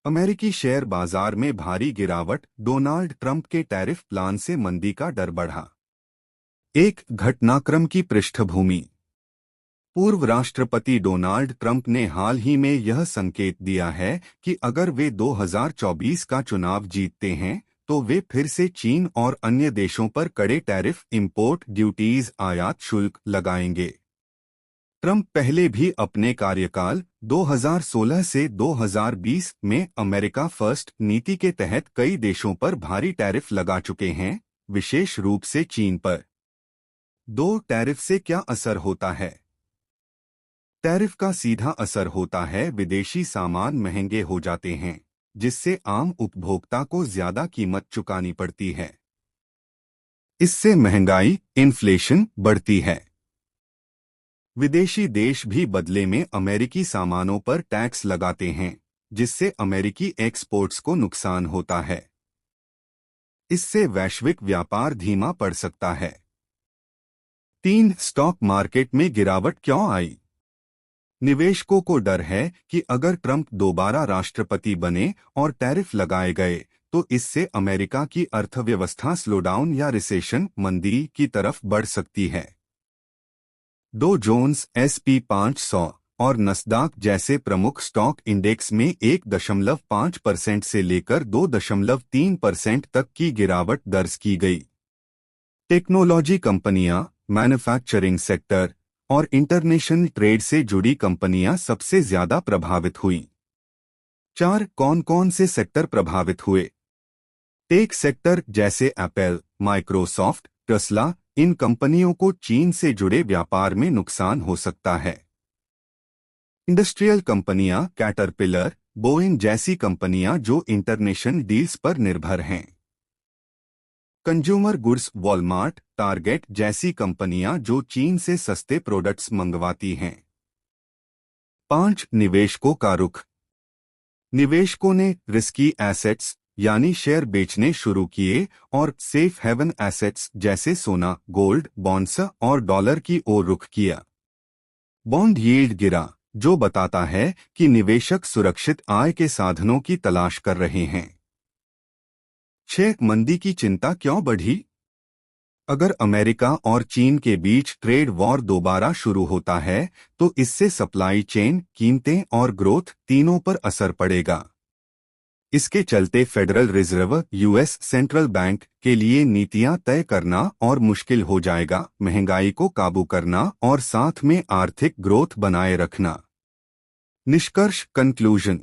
अमेरिकी शेयर बाजार में भारी गिरावट, डोनाल्ड ट्रंप के टैरिफ प्लान से मंदी का डर बढ़ा। एक घटनाक्रम की पृष्ठभूमि। पूर्व राष्ट्रपति डोनाल्ड ट्रंप ने हाल ही में यह संकेत दिया है कि अगर वे 2024 का चुनाव जीतते हैं तो वे फिर से चीन और अन्य देशों पर कड़े टैरिफ, इंपोर्ट ड्यूटीज, आयात शुल्क लगाएंगे। ट्रंप पहले भी अपने कार्यकाल 2016 से 2020 में अमेरिका फर्स्ट नीति के तहत कई देशों पर भारी टैरिफ लगा चुके हैं, विशेष रूप से चीन पर। दो टैरिफ से क्या असर होता है? टैरिफ का सीधा असर होता है विदेशी सामान महंगे हो जाते हैं, जिससे आम उपभोक्ता को ज्यादा कीमत चुकानी पड़ती है। इससे महंगाई, इन्फ्लेशन बढ़ती है। विदेशी देश भी बदले में अमेरिकी सामानों पर टैक्स लगाते हैं, जिससे अमेरिकी एक्सपोर्ट्स को नुकसान होता है। इससे वैश्विक व्यापार धीमा पड़ सकता है। 3. स्टॉक मार्केट में गिरावट क्यों आई? निवेशकों को डर है कि अगर ट्रंप दोबारा राष्ट्रपति बने और टैरिफ लगाए गए तो इससे अमेरिका की अर्थव्यवस्था स्लोडाउन या रिसेशन, मंदी की तरफ बढ़ सकती है। डो जोन्स, SP 500 और नस्दाक जैसे प्रमुख स्टॉक इंडेक्स में 1.5% से लेकर 2.3% तक की गिरावट दर्ज की गई। टेक्नोलॉजी कंपनियां, मैन्युफैक्चरिंग सेक्टर और इंटरनेशनल ट्रेड से जुड़ी कंपनियां सबसे ज्यादा प्रभावित हुईं। 4. कौन कौन से सेक्टर प्रभावित हुए? टेक सेक्टर जैसे एप्पल, माइक्रोसॉफ्ट, टेस्ला, इन कंपनियों को चीन से जुड़े व्यापार में नुकसान हो सकता है। इंडस्ट्रियल कंपनियां, कैटरपिलर, बोइंग जैसी कंपनियां जो इंटरनेशनल डील्स पर निर्भर हैं। कंज्यूमर गुड्स, वॉलमार्ट, टारगेट जैसी कंपनियां जो चीन से सस्ते प्रोडक्ट्स मंगवाती हैं। 5. निवेशकों का रुख। निवेशकों ने रिस्की एसेट्स यानी शेयर बेचने शुरू किए और सेफ हेवन एसेट्स जैसे सोना, गोल्ड, बॉन्ड्स और डॉलर की ओर रुख किया। बॉन्ड यील्ड गिरा, जो बताता है कि निवेशक सुरक्षित आय के साधनों की तलाश कर रहे हैं। 6. मंदी की चिंता क्यों बढ़ी? अगर अमेरिका और चीन के बीच ट्रेड वॉर दोबारा शुरू होता है तो इससे सप्लाई चेन, कीमतें और ग्रोथ तीनों पर असर पड़ेगा। इसके चलते federal reserve, US central bank के लिए नीतियां तय करना और मुश्किल हो जाएगा, महंगाई को काबू करना और साथ में आर्थिक ग्रोथ बनाए रखना। निष्कर्ष, कंक्लूजन।